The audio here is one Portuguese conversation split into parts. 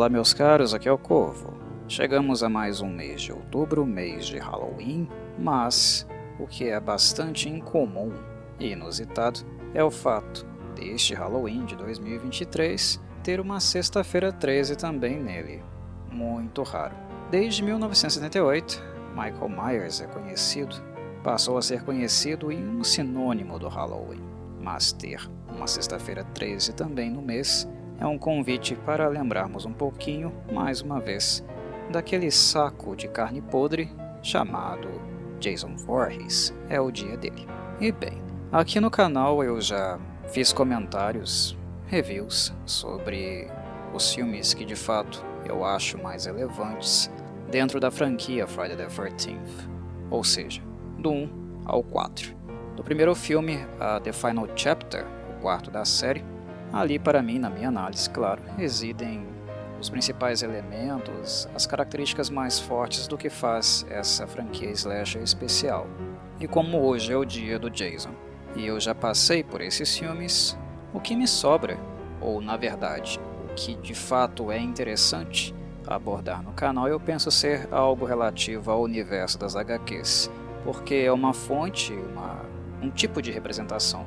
Olá meus caros, aqui é o Corvo. Chegamos a mais um mês de outubro, mês de Halloween, mas o que é bastante incomum e inusitado é o fato deste Halloween de 2023 ter uma sexta-feira 13 também nele. Muito raro. Desde 1978, Michael Myers passou a ser conhecido e um sinônimo do Halloween, mas ter uma sexta-feira 13 também no mês é um convite para lembrarmos um pouquinho, mais uma vez, daquele saco de carne podre chamado Jason Voorhees. É o dia dele. E bem, aqui no canal eu já fiz comentários, reviews sobre os filmes que de fato eu acho mais relevantes dentro da franquia Friday the 13th, ou seja, do 1 ao 4. Do primeiro filme, a The Final Chapter, o quarto da série, ali para mim, na minha análise, claro, residem os principais elementos, as características mais fortes do que faz essa franquia slasher especial. E como hoje é o dia do Jason, e eu já passei por esses filmes, o que me sobra, ou na verdade, o que de fato é interessante abordar no canal, eu penso ser algo relativo ao universo das HQs, porque é uma fonte, um tipo de representação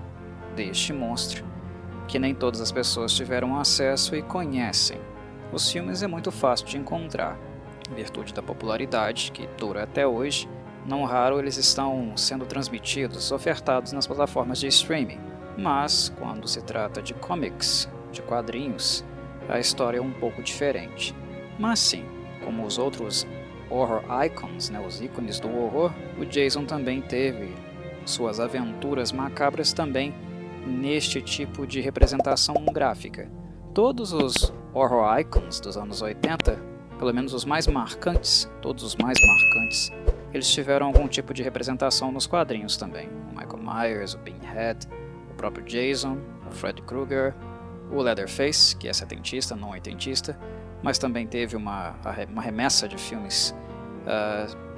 deste monstro que nem todas as pessoas tiveram acesso e conhecem. Os filmes é muito fácil de encontrar, em virtude da popularidade que dura até hoje. Não raro eles estão sendo transmitidos, ofertados nas plataformas de streaming, mas quando se trata de comics, de quadrinhos, a história é um pouco diferente. Mas sim, como os outros horror icons, os ícones do horror, o Jason também teve suas aventuras macabras também neste tipo de representação gráfica. Todos os horror icons dos anos 80, pelo menos os mais marcantes, todos os mais marcantes, eles tiveram algum tipo de representação nos quadrinhos também. O Michael Myers, o Pinhead, o próprio Jason, o Freddy Krueger, o Leatherface, que é setentista, não oitentista, mas também teve uma remessa de filmes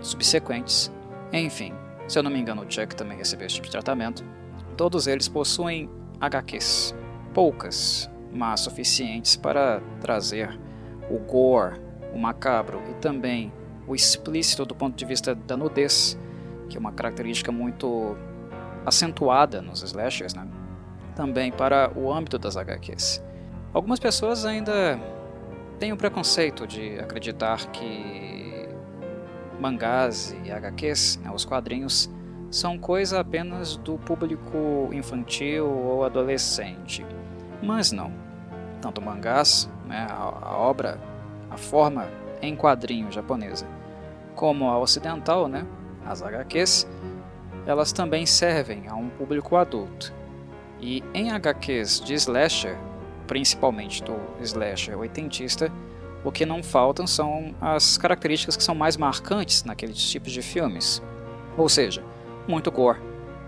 subsequentes. Enfim, se eu não me engano, o Chuck também recebeu esse tipo de tratamento. Todos eles possuem HQs, poucas, mas suficientes para trazer o gore, o macabro e também o explícito do ponto de vista da nudez, que é uma característica muito acentuada nos slashers, também para o âmbito das HQs. Algumas pessoas ainda têm o preconceito de acreditar que mangás e HQs, os quadrinhos, são coisa apenas do público infantil ou adolescente. Mas não. Tanto mangás, a obra, a forma em quadrinho japonesa, como a ocidental, as HQs, elas também servem a um público adulto. E em HQs de slasher, principalmente do slasher oitentista, o que não faltam são as características que são mais marcantes naqueles tipos de filmes. Ou seja, muito gore,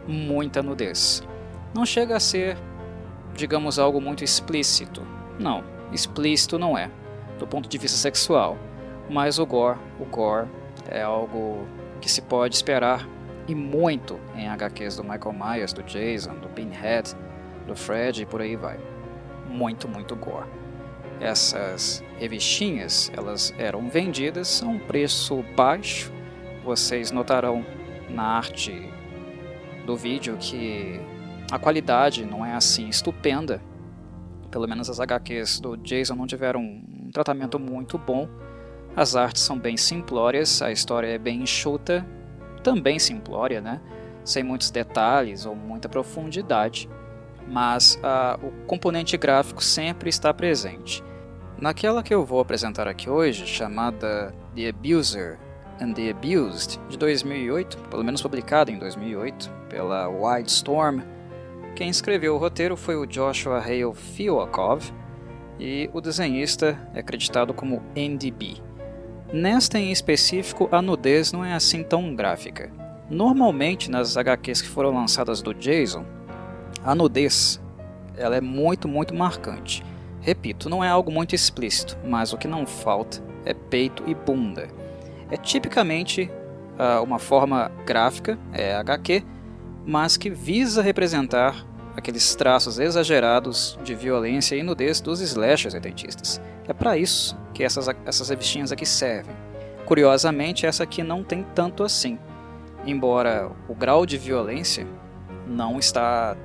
muita nudez. Não chega a ser, digamos, algo muito explícito. Não, explícito não é, do ponto de vista sexual. Mas o gore é algo que se pode esperar e muito em HQs do Michael Myers, do Jason, do Pinhead, do Fred e por aí vai. Muito, muito gore. Essas revistinhas, elas eram vendidas a um preço baixo. Vocês notarão na arte do vídeo que a qualidade não é assim estupenda. Pelo menos as HQs do Jason não tiveram um tratamento muito bom. As artes são bem simplórias, a história é bem enxuta, também simplória, sem muitos detalhes ou muita profundidade, mas o componente gráfico sempre está presente. Naquela que eu vou apresentar aqui hoje, chamada The Abuser and the Abused, de 2008, pelo menos publicada em 2008, pela Wildstorm. Quem escreveu o roteiro foi o Joshua Hale Fialkov e o desenhista é acreditado como Andy B. Nesta em específico, a nudez não é assim tão gráfica. Normalmente, nas HQs que foram lançadas do Jason, a nudez ela é muito, muito marcante. Repito, não é algo muito explícito, mas o que não falta é peito e bunda. É tipicamente uma forma gráfica, HQ, mas que visa representar aqueles traços exagerados de violência e nudez dos slashers oitentistas. É para isso que essas revistinhas aqui servem. Curiosamente, essa aqui não tem tanto assim, embora o grau de violência não está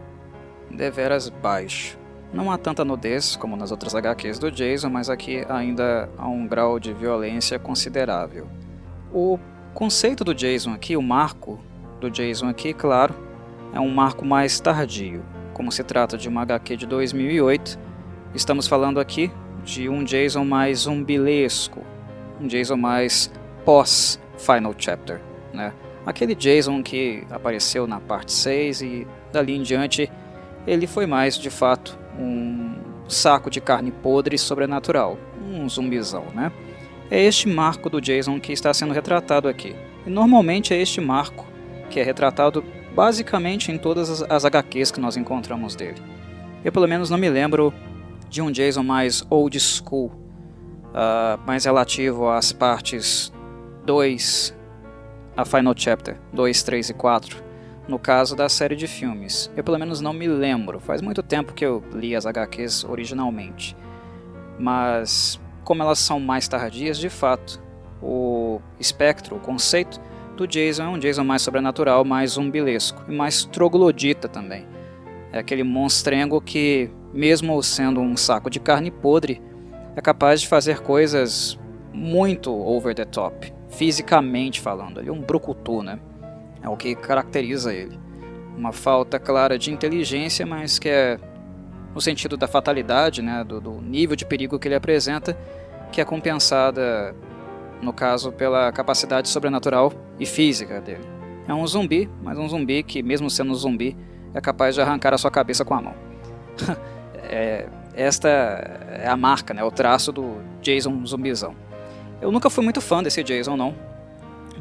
deveras baixo. Não há tanta nudez como nas outras HQs do Jason, mas aqui ainda há um grau de violência considerável. O conceito do Jason aqui, o marco do Jason aqui, claro, é um marco mais tardio. Como se trata de uma HQ de 2008, estamos falando aqui de um Jason mais zumbilesco, um Jason mais pós-Final Chapter, né? Aquele Jason que apareceu na parte 6 e dali em diante ele foi mais, de fato, um saco de carne podre sobrenatural, um zumbizão, né? É este marco do Jason que está sendo retratado aqui. E normalmente é este marco que é retratado basicamente em todas as HQs que nós encontramos dele. Eu pelo menos não me lembro de um Jason mais old school, mais relativo às partes 2, a Final Chapter, 2, 3 e 4, no caso da série de filmes. Eu pelo menos não me lembro, faz muito tempo que eu li as HQs originalmente. Mas, como elas são mais tardias, de fato, o espectro, o conceito do Jason é um Jason mais sobrenatural, mais zumbilesco e mais troglodita também. É aquele monstrengo que, mesmo sendo um saco de carne podre, é capaz de fazer coisas muito over the top, fisicamente falando. Ele é um brucutu, né? É o que caracteriza ele. Uma falta clara de inteligência, mas que é no sentido da fatalidade, né? do nível de perigo que ele apresenta, que é compensada, no caso, pela capacidade sobrenatural e física dele. É um zumbi, mas um zumbi que, mesmo sendo um zumbi, é capaz de arrancar a sua cabeça com a mão. Esta é a marca, né? O traço do Jason zumbizão. Eu nunca fui muito fã desse Jason, não.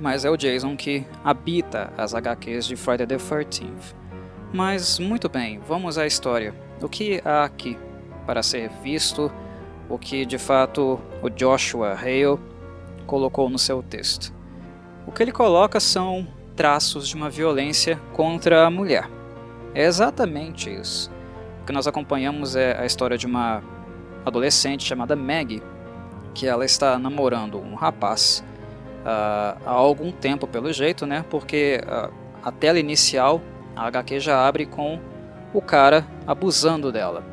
Mas é o Jason que habita as HQs de Friday the 13th. Mas, muito bem, vamos à história. O que há aqui para ser visto, o que de fato o Joshua Hale colocou no seu texto? O que ele coloca são traços de uma violência contra a mulher. É exatamente isso. O que nós acompanhamos é a história de uma adolescente chamada Maggie, que ela está namorando um rapaz há algum tempo, pelo jeito, né? Porque a tela inicial, a HQ já abre com o cara abusando dela,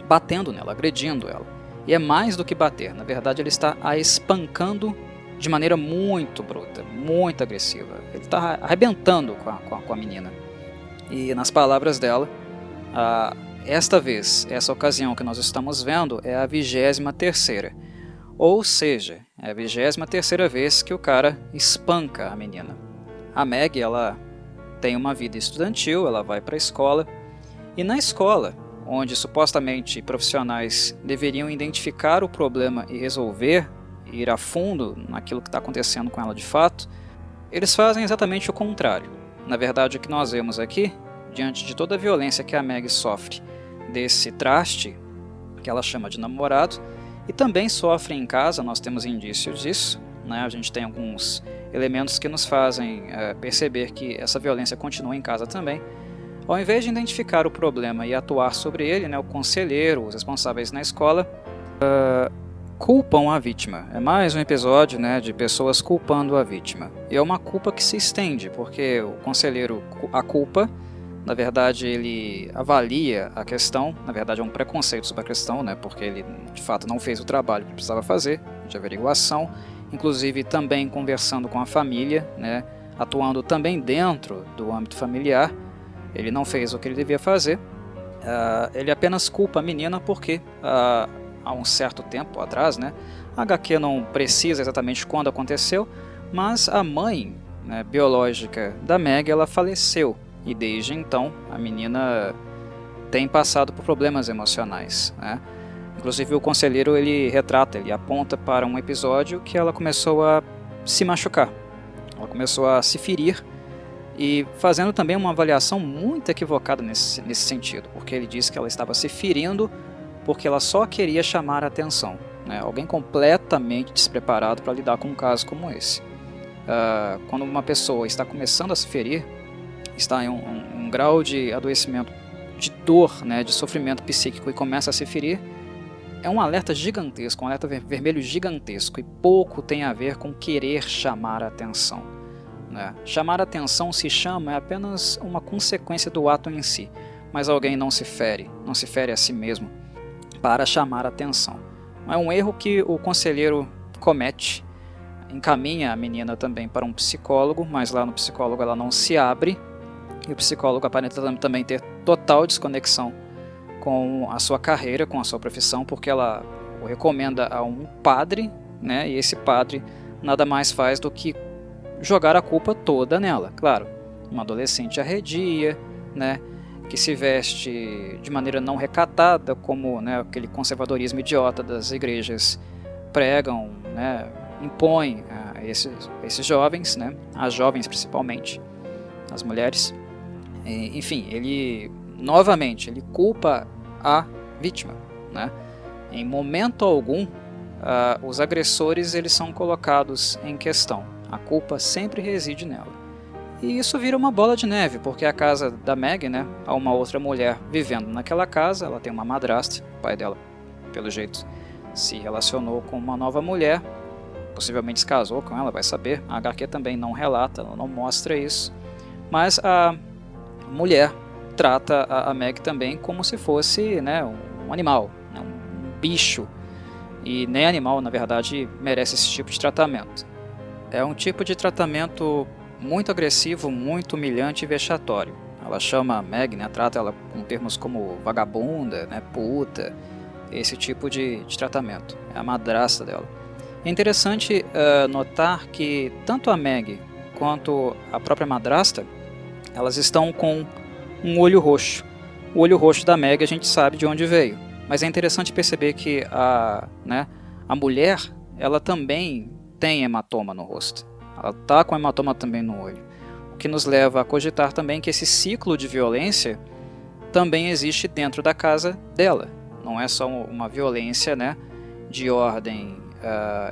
batendo nela, agredindo ela. E é mais do que bater, na verdade ele está a espancando de maneira muito bruta, muito agressiva. Ele está arrebentando com a menina. E nas palavras dela, esta vez, essa ocasião que nós estamos vendo é a 23ª. Ou seja, é a 23ª vez que o cara espanca a menina. A Maggie, ela tem uma vida estudantil, ela vai para a escola. E na escola, onde supostamente profissionais deveriam identificar o problema e resolver, ir a fundo naquilo que está acontecendo com ela de fato, eles fazem exatamente o contrário. Na verdade, o que nós vemos aqui, diante de toda a violência que a Maggie sofre desse traste, que ela chama de namorado, e também sofre em casa, nós temos indícios disso, né? A gente tem alguns elementos que nos fazem perceber que essa violência continua em casa também. Ao invés de identificar o problema e atuar sobre ele, né, o conselheiro, os responsáveis na escola, culpam a vítima. É mais um episódio, né, de pessoas culpando a vítima. E é uma culpa que se estende, porque o conselheiro a culpa, na verdade ele avalia a questão, na verdade é um preconceito sobre a questão, né, porque ele de fato não fez o trabalho que precisava fazer, de averiguação, inclusive também conversando com a família, né, atuando também dentro do âmbito familiar. Ele não fez o que ele devia fazer, ele apenas culpa a menina porque há um certo tempo atrás, né, a HQ não precisa exatamente quando aconteceu, mas a mãe, né, biológica da Maggie, ela faleceu. E desde então a menina tem passado por problemas emocionais, né? Inclusive o conselheiro ele retrata, ele aponta para um episódio que ela começou a se machucar, ela começou a se ferir e fazendo também uma avaliação muito equivocada nesse sentido, porque ele diz que ela estava se ferindo porque ela só queria chamar a atenção, né? Alguém completamente despreparado para lidar com um caso como esse. Quando uma pessoa está começando a se ferir, está em um grau de adoecimento, de dor, né, de sofrimento psíquico e começa a se ferir, é um alerta gigantesco, um alerta vermelho gigantesco, e pouco tem a ver com querer chamar a atenção, né? Chamar a atenção, se chama, é apenas uma consequência do ato em si, mas alguém não se fere a si mesmo para chamar a atenção. É um erro que o conselheiro comete, encaminha a menina também para um psicólogo, mas lá no psicólogo ela não se abre, e o psicólogo aparenta também ter total desconexão com a sua carreira, com a sua profissão, porque ela o recomenda a um padre, né, e esse padre nada mais faz do que jogar a culpa toda nela. Claro, uma adolescente arredia, né, que se veste de maneira não recatada, como, né, aquele conservadorismo idiota das igrejas pregam, né, impõe a esses jovens, né, as jovens principalmente, as mulheres. Enfim, ele novamente ele culpa a vítima, né? Em momento algum, os agressores eles são colocados em questão. A culpa sempre reside nela. E isso vira uma bola de neve, porque a casa da Meg, né, há uma outra mulher vivendo naquela casa, ela tem uma madrasta, o pai dela, pelo jeito, se relacionou com uma nova mulher, possivelmente se casou com ela, vai saber. A HQ também não relata, ela não mostra isso, mas a mulher trata a Meg também como se fosse, né, um animal, né, um bicho, e nem animal, na verdade, merece esse tipo de tratamento. É um tipo de tratamento muito agressivo, muito humilhante e vexatório. Ela chama a Meg, né, trata ela com termos como vagabunda, né, puta, esse tipo de tratamento. É a madrasta dela. É interessante notar que tanto a Meg quanto a própria madrasta, elas estão com um olho roxo. O olho roxo da Meg a gente sabe de onde veio, mas é interessante perceber que a mulher, ela também tem hematoma no rosto. Ela está com hematoma também no olho, o que nos leva a cogitar também que esse ciclo de violência também existe dentro da casa dela. Não é só uma violência, né, de ordem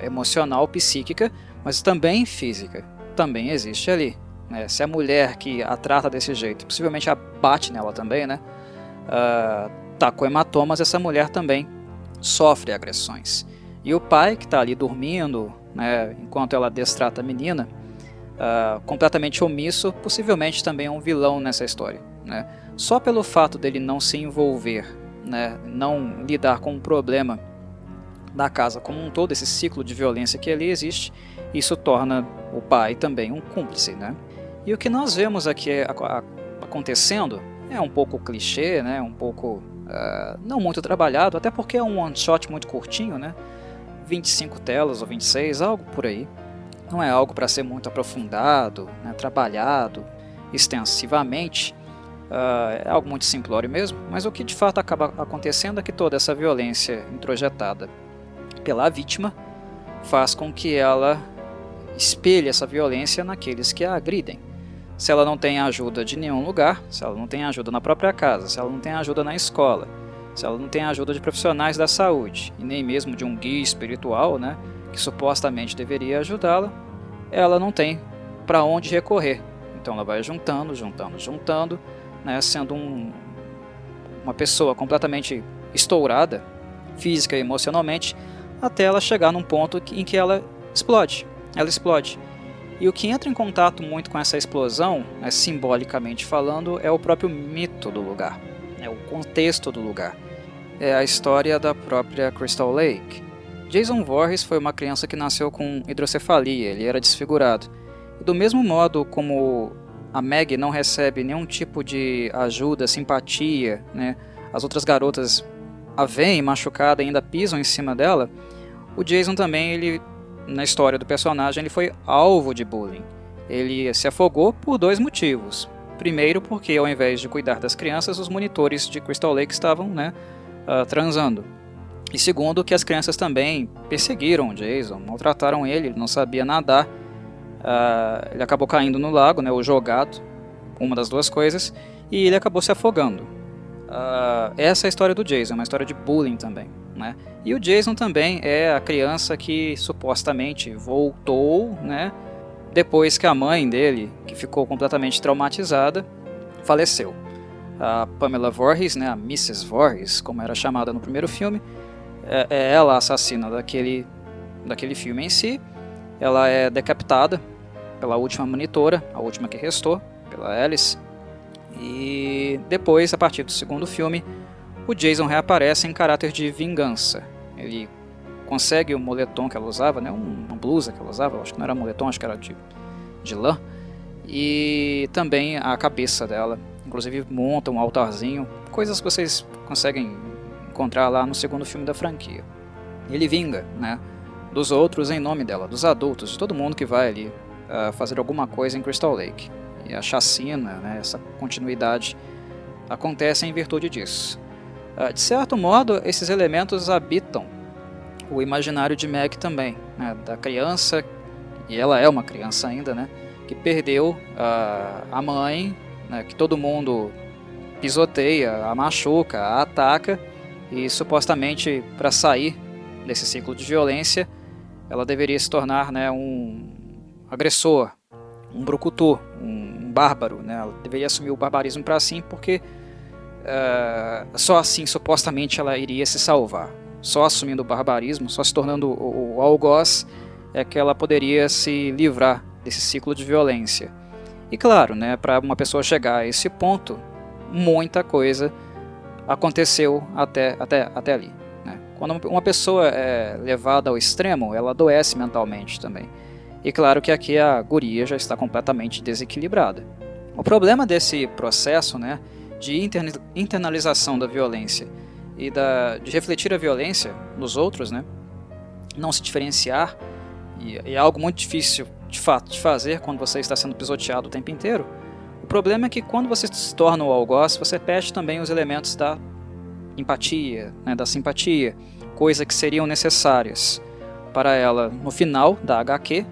emocional, psíquica, mas também física. Também existe ali. Né? Se a mulher que a trata desse jeito, possivelmente a bate nela também, né, tá com hematomas, essa mulher também sofre agressões. E o pai, que está ali dormindo, né, enquanto ela destrata a menina, completamente omisso, possivelmente também é um vilão nessa história. Né? Só pelo fato dele não se envolver, né, não lidar com o problema da casa como um todo, esse ciclo de violência que ali existe, isso torna o pai também um cúmplice. Né? E o que nós vemos aqui acontecendo é um pouco clichê, né, um pouco não muito trabalhado, até porque é um one shot muito curtinho, né, 25 telas ou 26, algo por aí. Não é algo para ser muito aprofundado, né, trabalhado extensivamente, é algo muito simplório mesmo, mas o que de fato acaba acontecendo é que toda essa violência introjetada pela vítima faz com que ela espelhe essa violência naqueles que a agridem. Se ela não tem ajuda de nenhum lugar, se ela não tem ajuda na própria casa, se ela não tem ajuda na escola, se ela não tem ajuda de profissionais da saúde, e nem mesmo de um guia espiritual, né, que supostamente deveria ajudá-la, ela não tem para onde recorrer. Então ela vai juntando, né, sendo uma pessoa completamente estourada, física e emocionalmente, até ela chegar num ponto em que ela explode. E o que entra em contato muito com essa explosão, né, simbolicamente falando, é o próprio mito do lugar, né, o contexto do lugar. É a história da própria Crystal Lake. Jason Voorhees foi uma criança que nasceu com hidrocefalia, ele era desfigurado. E do mesmo modo como a Meg não recebe nenhum tipo de ajuda, simpatia, né, as outras garotas a veem machucada e ainda pisam em cima dela, o Jason também, ele, na história do personagem, ele foi alvo de bullying. Ele se afogou por dois motivos. Primeiro, porque ao invés de cuidar das crianças, os monitores de Crystal Lake estavam, né, transando. E segundo, que as crianças também perseguiram o Jason, maltrataram ele não sabia nadar. Ele acabou caindo no lago, né, ou jogado, uma das duas coisas, e ele acabou se afogando. Essa é a história do Jason, uma história de bullying também. Né? E o Jason também é a criança que supostamente voltou, né, depois que a mãe dele, que ficou completamente traumatizada, faleceu. A Pamela Voorhees, né, a Mrs. Voorhees, como era chamada no primeiro filme, é ela a assassina daquele filme em si. Ela é decapitada pela última monitora, a última que restou, pela Alice. E depois, a partir do segundo filme, o Jason reaparece em caráter de vingança. Ele consegue o moletom que ela usava, né, uma blusa que ela usava, acho que não era moletom, acho que era de lã, e também a cabeça dela. Inclusive monta um altarzinho, coisas que vocês conseguem encontrar lá no segundo filme da franquia. Ele vinga, né, dos outros em nome dela, dos adultos, de todo mundo que vai ali fazer alguma coisa em Crystal Lake. E a chacina, né, essa continuidade acontece em virtude disso. De certo modo, esses elementos habitam o imaginário de Meg também, né, da criança, e ela é uma criança ainda, né, que perdeu a mãe, né, que todo mundo pisoteia, a machuca, a ataca, e supostamente para sair desse ciclo de violência, ela deveria se tornar, né, um agressor, um brucutu, um bárbaro, né, ela deveria assumir o barbarismo para si, porque só assim supostamente ela iria se salvar. Só assumindo o barbarismo, só se tornando o algoz, é que ela poderia se livrar desse ciclo de violência. E claro, né, para uma pessoa chegar a esse ponto, muita coisa aconteceu até ali, né? Quando uma pessoa é levada ao extremo, ela adoece mentalmente também. E claro que aqui a guria já está completamente desequilibrada. O problema desse processo, né, de internalização da violência e de refletir a violência nos outros, né, não se diferenciar, e é algo muito difícil de fato de fazer quando você está sendo pisoteado o tempo inteiro. O problema é que quando você se torna o algoz, você perde também os elementos da empatia, né, da simpatia, coisas que seriam necessárias para ela no final da HQ,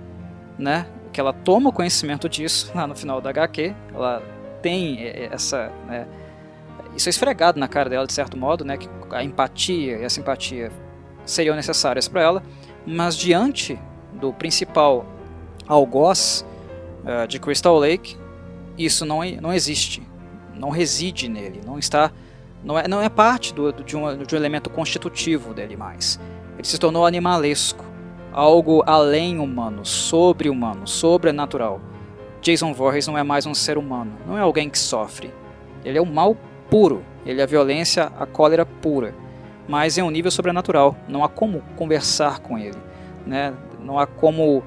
né, que ela toma conhecimento disso lá no final da HQ, ela tem essa, né, isso é esfregado na cara dela de certo modo, né, que a empatia e a simpatia seriam necessárias para ela, mas diante do principal algoz de Crystal Lake, isso não existe, não reside nele, não é parte de um elemento constitutivo dele mais. Ele se tornou animalesco, algo além humano, sobre-humano, sobrenatural. Jason Voorhees não é mais um ser humano, não é alguém que sofre. Ele é o mal puro, ele é a violência, a cólera pura, mas em um nível sobrenatural. Não há como conversar com ele, né? Não há como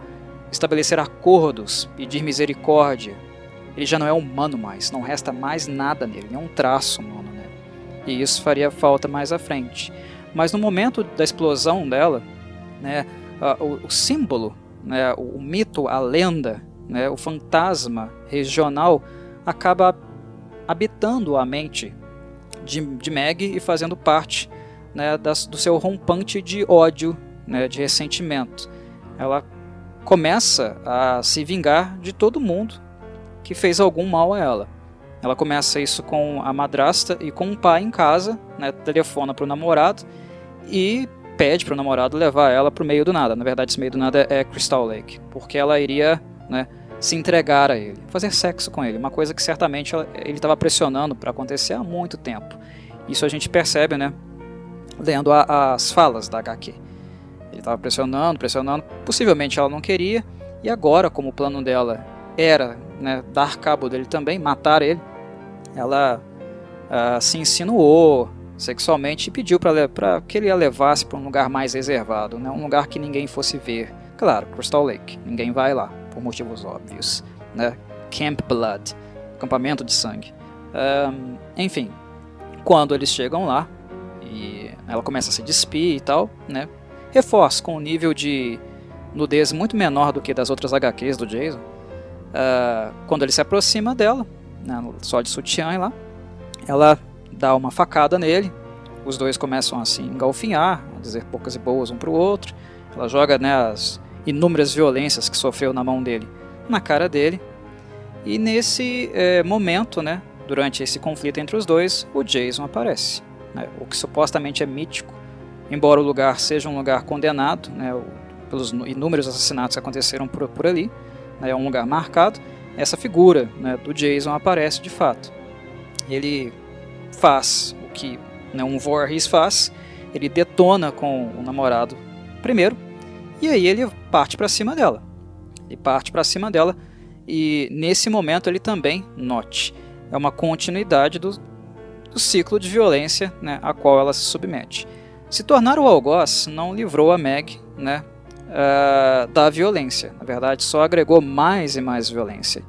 estabelecer acordos, pedir misericórdia. Ele já não é humano mais, não resta mais nada nele, nem um traço humano, né? E isso faria falta mais à frente. Mas no momento da explosão dela, né, o símbolo, né, o mito, a lenda, né, o fantasma regional acaba habitando a mente de Meg e fazendo parte, né, do seu rompante de ódio, né, de ressentimento. Ela começa a se vingar de todo mundo que fez algum mal a ela. Ela começa isso com a madrasta e com o pai em casa, né, telefona para o namorado e pede para o namorado levar ela para o meio do nada. Na verdade, esse meio do nada é Crystal Lake, porque ela iria, né, se entregar a ele, fazer sexo com ele, uma coisa que certamente ele estava pressionando para acontecer há muito tempo. Isso a gente percebe, né, lendo as falas da HQ. Ele estava pressionando, possivelmente ela não queria, e agora, como o plano dela era, né, dar cabo dele também, matar ele, ela se insinuou sexualmente e pediu para que ele a levasse para um lugar mais reservado, né, um lugar que ninguém fosse ver. Claro, Crystal Lake, ninguém vai lá, por motivos óbvios, né? Camp Blood, acampamento de sangue. Enfim, quando eles chegam lá e ela começa a se despir e tal, né? Reforça com um nível de nudez muito menor do que das outras HQs do Jason. Quando ele se aproxima dela, né, só de sutiã e lá, ela dá uma facada nele. Os dois começam a se engalfinhar, a dizer poucas e boas um para o outro. Ela joga, né, as inúmeras violências que sofreu na mão dele na cara dele. E nesse momento, né, durante esse conflito entre os dois, o Jason aparece, né, o que supostamente é mítico, embora o lugar seja um lugar condenado, né, pelos inúmeros assassinatos que aconteceram por ali, né, é um lugar marcado. Essa figura, né, do Jason aparece de fato. Ele faz o que, né, um Voorhees faz, ele detona com o namorado primeiro, e aí ele parte para cima dela. E nesse momento ele também, note, é uma continuidade do ciclo de violência, né, a qual ela se submete. Se tornar o algoz não livrou a Meg, né, da violência. Na verdade, só agregou mais e mais violência.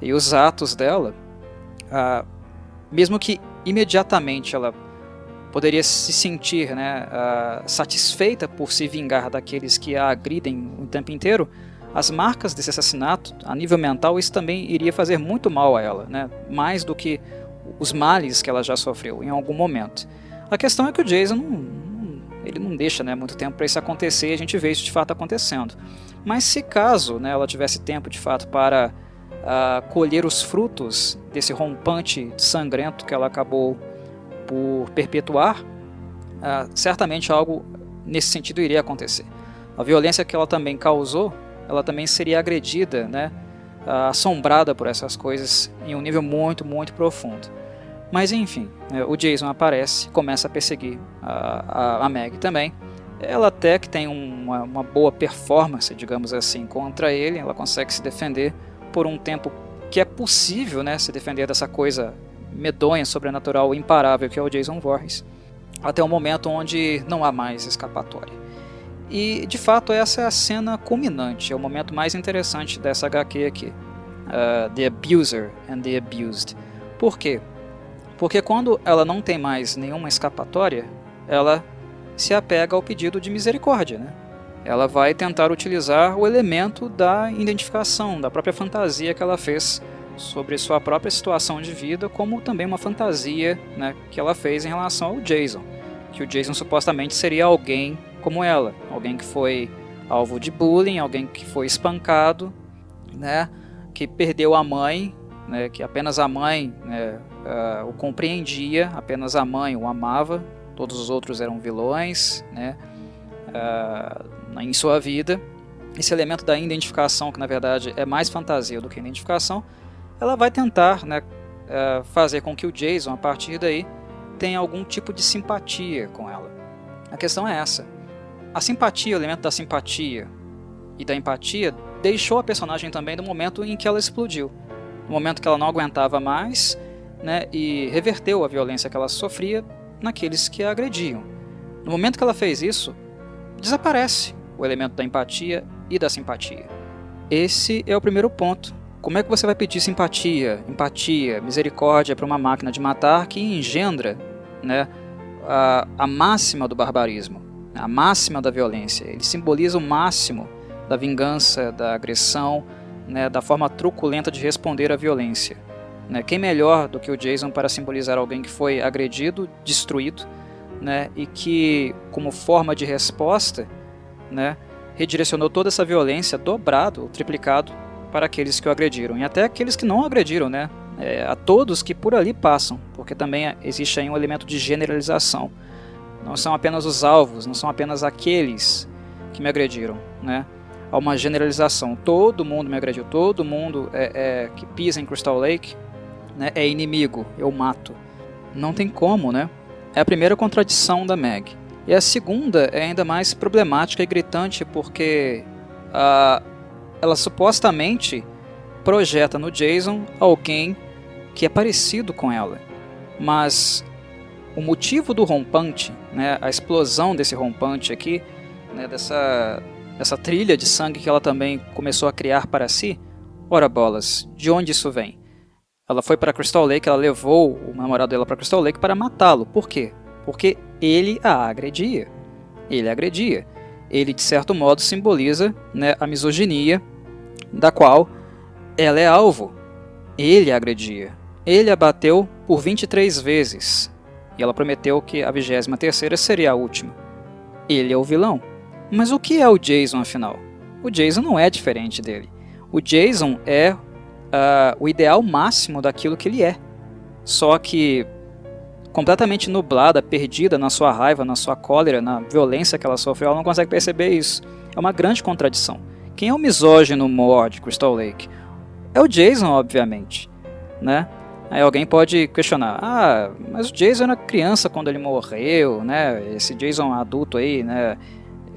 E os atos dela, mesmo que imediatamente ela poderia se sentir, né, satisfeita por se vingar daqueles que a agridem o tempo inteiro, as marcas desse assassinato, a nível mental, isso também iria fazer muito mal a ela, né, mais do que os males que ela já sofreu em algum momento. A questão é que o Jason ele não deixa, né, muito tempo para isso acontecer, e a gente vê isso de fato acontecendo. Mas se caso, né, ela tivesse tempo de fato para colher os frutos desse rompante sangrento que ela acabou por perpetuar, certamente algo nesse sentido iria acontecer. A violência que ela também causou, ela também seria agredida, né, assombrada por essas coisas em um nível muito, muito profundo. Mas enfim, o Jason aparece, começa a perseguir a Meg também. Ela até que tem uma boa performance, digamos assim, contra ele. Ela consegue se defender por um tempo que é possível, né, se defender dessa coisa medonha, sobrenatural, imparável que é o Jason Voorhees, até o momento onde não há mais escapatória. E de fato essa é a cena culminante, é o momento mais interessante dessa HQ aqui, The Abuser and the Abused. Por quê? Porque quando ela não tem mais nenhuma escapatória, ela se apega ao pedido de misericórdia, né? Ela vai tentar utilizar o elemento da identificação, da própria fantasia que ela fez sobre sua própria situação de vida, como também uma fantasia, né, que ela fez em relação ao Jason, que o Jason supostamente seria alguém como ela, alguém que foi alvo de bullying, alguém que foi espancado, né, que perdeu a mãe, né, que apenas a mãe, né, o compreendia, apenas a mãe o amava, todos os outros eram vilões, né, em sua vida. Esse elemento da identificação, que na verdade é mais fantasia do que identificação, ela vai tentar, né, fazer com que o Jason, a partir daí, tenha algum tipo de simpatia com ela. A questão é essa. A simpatia, o elemento da simpatia e da empatia, deixou a personagem também no momento em que ela explodiu. No momento que ela não aguentava mais, né, e reverteu a violência que ela sofria naqueles que a agrediam. No momento que ela fez isso, desaparece o elemento da empatia e da simpatia. Esse é o primeiro ponto. Como é que você vai pedir simpatia, empatia, misericórdia para uma máquina de matar que engendra, né, a máxima do barbarismo, a máxima da violência? Ele simboliza o máximo da vingança, da agressão, né, da forma truculenta de responder à violência. Né? Quem melhor do que o Jason para simbolizar alguém que foi agredido, destruído, né, e que, como forma de resposta, né, redirecionou toda essa violência, dobrado ou triplicado, para aqueles que o agrediram, e até aqueles que não o agrediram, né, a todos que por ali passam, porque também existe aí um elemento de generalização. Não são apenas os alvos, não são apenas aqueles que me agrediram, né? Há uma generalização, todo mundo me agrediu, todo mundo que pisa em Crystal Lake, né, é inimigo, eu mato. Não tem como, né? É a primeira contradição da Meg. E a segunda é ainda mais problemática e gritante, porque ela supostamente projeta no Jason alguém que é parecido com ela. Mas o motivo do rompante, né, a explosão desse rompante aqui, né, dessa trilha de sangue que ela também começou a criar para si, ora bolas, de onde isso vem? Ela foi para Crystal Lake, ela levou o namorado dela para Crystal Lake para matá-lo. Por quê? Porque ele a agredia. Ele a agredia. Ele, de certo modo, simboliza, né, a misoginia da qual ela é alvo. Ele a agredia. Ele a bateu por 23 vezes. E ela prometeu que a 23ª seria a última. Ele é o vilão. Mas o que é o Jason, afinal? O Jason não é diferente dele. O Jason é o ideal máximo daquilo que ele é. Só que completamente nublada, perdida na sua raiva, na sua cólera, na violência que ela sofreu, ela não consegue perceber isso. É uma grande contradição. Quem é o misógino maior de Crystal Lake? É o Jason, obviamente, né? Aí alguém pode questionar, mas o Jason era criança quando ele morreu, né? Esse Jason adulto aí, né?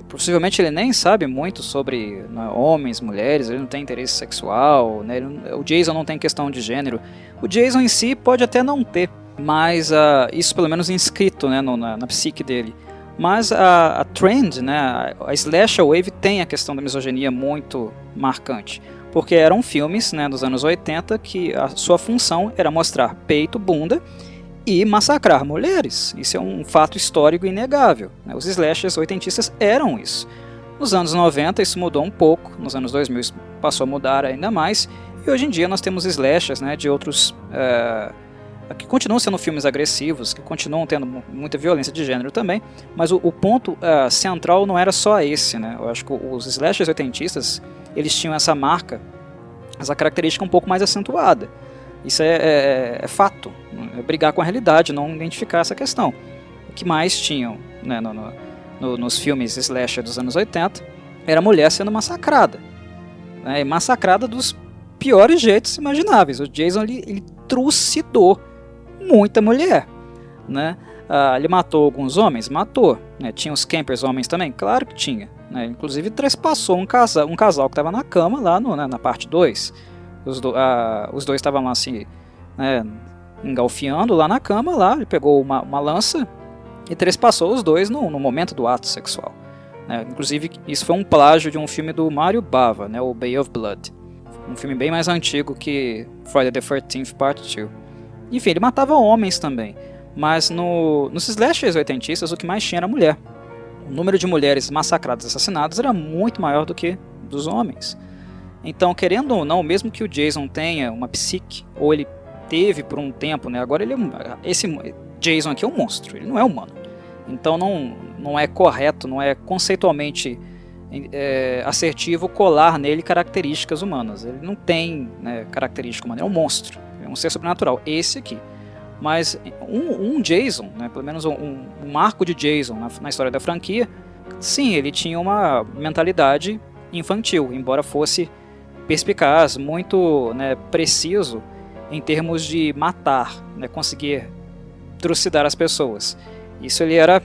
Possivelmente ele nem sabe muito sobre, né, homens, mulheres, ele não tem interesse sexual, né? O Jason não tem questão de gênero. O Jason em si pode até não ter, mas isso pelo menos inscrito, né, na psique dele. Mas a trend, né, a slasher wave tem a questão da misoginia muito marcante. Porque eram filmes, né, dos anos 80 que a sua função era mostrar peito, bunda e massacrar mulheres. Isso é um fato histórico inegável, né? Os slashers oitentistas eram isso. Nos anos 90 isso mudou um pouco, nos anos 2000 isso passou a mudar ainda mais, e hoje em dia nós temos slashers, né, de outros que continuam sendo filmes agressivos, que continuam tendo muita violência de gênero também, mas o ponto central não era só esse, né? Eu acho que os slashers oitentistas, eles tinham essa marca, essa característica um pouco mais acentuada. Isso é fato, é brigar com a realidade, não identificar essa questão. O que mais tinham, né, nos filmes slasher dos anos 80 era a mulher sendo massacrada, né, e massacrada dos piores jeitos imagináveis. O Jason ele trucidou muita mulher, né? Ele matou alguns homens? Matou, né? Tinha os campers homens também? Claro que tinha, né? Inclusive trespassou um casal que estava na cama lá na parte 2. Os dois estavam lá assim, né, engalfiando lá na cama, lá, ele pegou uma lança e trespassou os dois no momento do ato sexual, né? Inclusive isso foi um plágio de um filme do Mario Bava, né, o Bay of Blood, um filme bem mais antigo que Friday the 13th Part 2. Enfim, ele matava homens também, mas nos slashers oitentistas o que mais tinha era mulher. O número de mulheres massacradas e assassinadas era muito maior do que dos homens. Então, querendo ou não, mesmo que o Jason tenha uma psique, ou ele teve por um tempo, né, agora esse Jason aqui é um monstro, ele não é humano. Então não é correto, não é conceitualmente assertivo colar nele características humanas. Ele não tem, né, característica humana, é um monstro, é um ser sobrenatural, esse aqui. Mas um Jason, né, pelo menos um marco de Jason na história da franquia, sim, ele tinha uma mentalidade infantil, embora fosse perspicaz, muito, né, preciso em termos de matar, né, conseguir trucidar as pessoas. Isso ele era,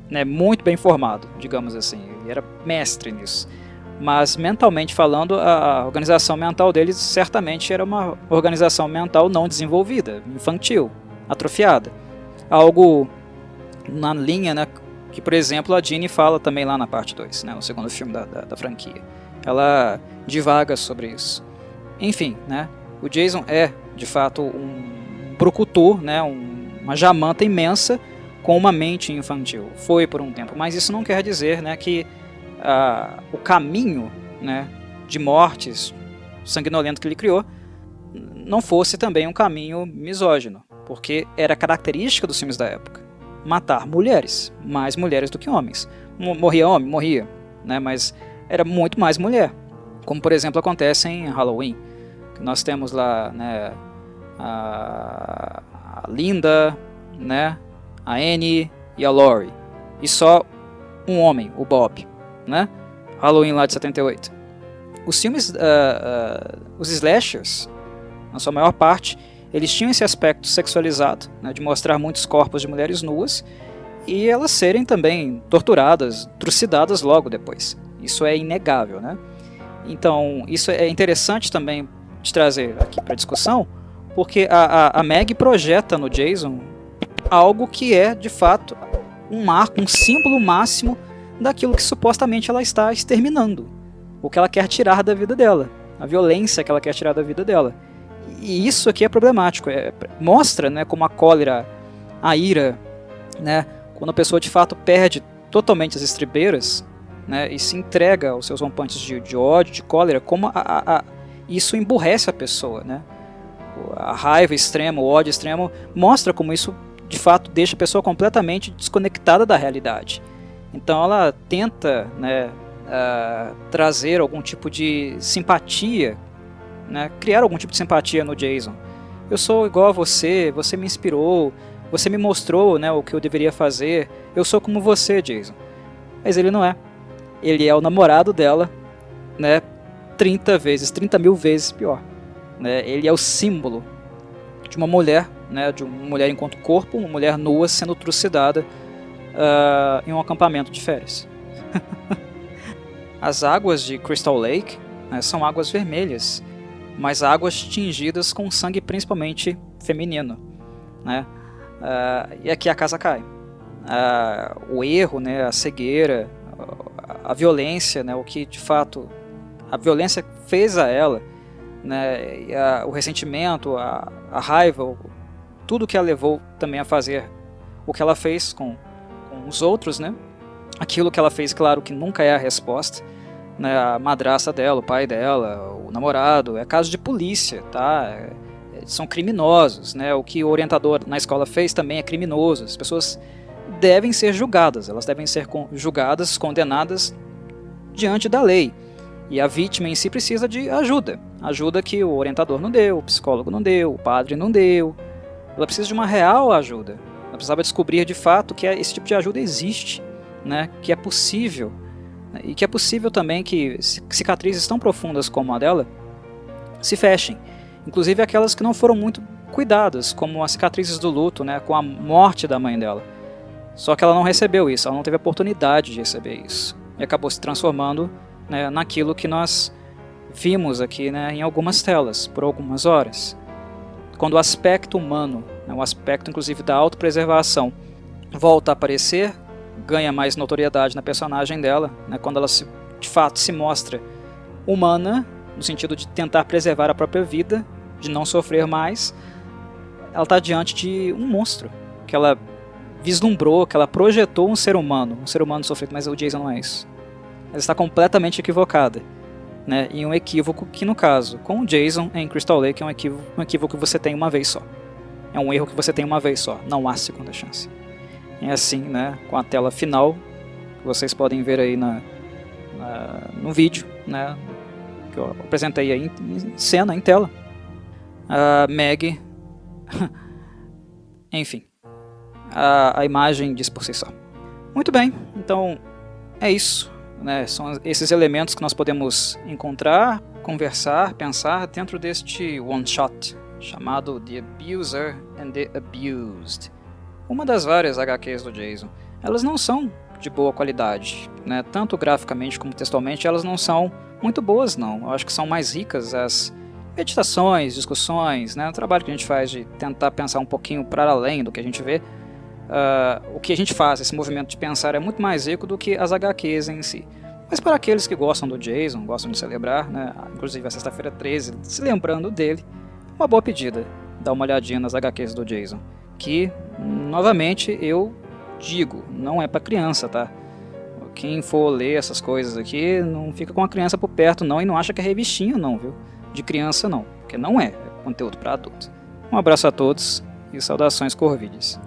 né, muito bem formado, digamos assim, ele era mestre nisso. Mas mentalmente falando, a organização mental dele certamente era uma organização mental não desenvolvida, infantil, atrofiada. Algo na linha, né, que, por exemplo, a Jeannie fala também lá na parte 2, né, no segundo filme da franquia. Ela divaga sobre isso. Enfim, né, o Jason é, de fato, um brucutu, né, uma jamanta imensa com uma mente infantil. Foi por um tempo, mas isso não quer dizer, né, que o caminho, né, de mortes sanguinolento que ele criou não fosse também um caminho misógino, porque era característica dos filmes da época matar mulheres, mais mulheres do que homens. Morria homem? Morria, né, mas era muito mais mulher, como por exemplo acontece em Halloween, que nós temos lá, né, a Linda, né, a Annie e a Laurie, e só um homem, o Bob, né? Halloween lá de 78. Os filmes, os slashers, na sua maior parte, eles tinham esse aspecto sexualizado, né, de mostrar muitos corpos de mulheres nuas e elas serem também torturadas, trucidadas logo depois. Isso é inegável, né? Então, isso é interessante também de trazer aqui para discussão, porque a Meg projeta no Jason algo que é, de fato, um marco, um símbolo máximo daquilo que supostamente ela está exterminando, o que ela quer tirar da vida dela, a violência que ela quer tirar da vida dela. E isso aqui é problemático, mostra, né, como a cólera, a ira, né, quando a pessoa de fato perde totalmente as estribeiras, né, e se entrega aos seus rompantes de ódio, de cólera, como isso emburrece a pessoa, né? A raiva extrema, o ódio extremo, mostra como isso de fato deixa a pessoa completamente desconectada da realidade. Então ela tenta, né, trazer algum tipo de simpatia, né, criar algum tipo de simpatia no Jason. Eu sou igual a você, você me inspirou, você me mostrou, né, o que eu deveria fazer, eu sou como você, Jason. Mas ele não é. Ele é o namorado dela, né, 30 mil vezes pior. Né? Ele é o símbolo de uma mulher, né, de uma mulher enquanto corpo, uma mulher nua sendo trucidada em um acampamento de férias. As águas de Crystal Lake, né, são águas vermelhas, mas águas tingidas com sangue principalmente feminino, né? E aqui a casa cai. O erro, né, a cegueira, a violência, né, o que de fato a violência fez a ela, né, e o ressentimento, a raiva, tudo que a levou também a fazer o que ela fez com os outros, né? Aquilo que ela fez, claro que nunca é a resposta, né? A madrasta dela, o pai dela, o namorado, é caso de polícia, tá? São criminosos, né? O que o orientador na escola fez também é criminoso. As pessoas devem ser julgadas, elas devem ser julgadas, condenadas diante da lei. E a vítima em si precisa de ajuda, ajuda que o orientador não deu, o psicólogo não deu, o padre não deu. Ela precisa de uma real ajuda. Ela precisava descobrir de fato que esse tipo de ajuda existe, né? Que é possível, né? E que é possível também que cicatrizes tão profundas como a dela se fechem, inclusive aquelas que não foram muito cuidadas, como as cicatrizes do luto, né? Com a morte da mãe dela. Só que ela não recebeu isso, ela não teve a oportunidade de receber isso e acabou se transformando, né, naquilo que nós vimos aqui, né, em algumas telas, por algumas horas. Quando o aspecto humano, né, o aspecto inclusive da autopreservação, volta a aparecer, ganha mais notoriedade na personagem dela, né, quando ela de fato se mostra humana, no sentido de tentar preservar a própria vida, de não sofrer mais, ela está diante de um monstro, que ela vislumbrou, que ela projetou um ser humano sofrido, mas o Jason não é isso. Ela está completamente equivocada, né? E um equívoco que, no caso, com o Jason em Crystal Lake, é um equívoco que você tem uma vez só. É um erro que você tem uma vez só, não há segunda chance. É assim, né? Com a tela final, que vocês podem ver aí no vídeo, né? Que eu apresentei aí em cena, em tela. A Meg... Enfim. A imagem diz por si só. Muito bem, então é isso, né? São esses elementos que nós podemos encontrar, conversar, pensar dentro deste one-shot chamado The Abuser and the Abused. Uma das várias HQs do Jason. Elas não são de boa qualidade, né? Tanto graficamente como textualmente, elas não são muito boas, não. Eu acho que são mais ricas as meditações, discussões, né? O trabalho que a gente faz de tentar pensar um pouquinho para além do que a gente vê. O que a gente faz, esse movimento de pensar, é muito mais rico do que as HQs em si. Mas para aqueles que gostam do Jason, gostam de celebrar, né, inclusive a sexta-feira 13, se lembrando dele, uma boa pedida, dar uma olhadinha nas HQs do Jason, que, novamente, eu digo, não é para criança, tá? Quem for ler essas coisas aqui, não fica com a criança por perto não, e não acha que é revistinha não, viu? De criança não, porque não é conteúdo para adulto. Um abraço a todos e saudações corvides.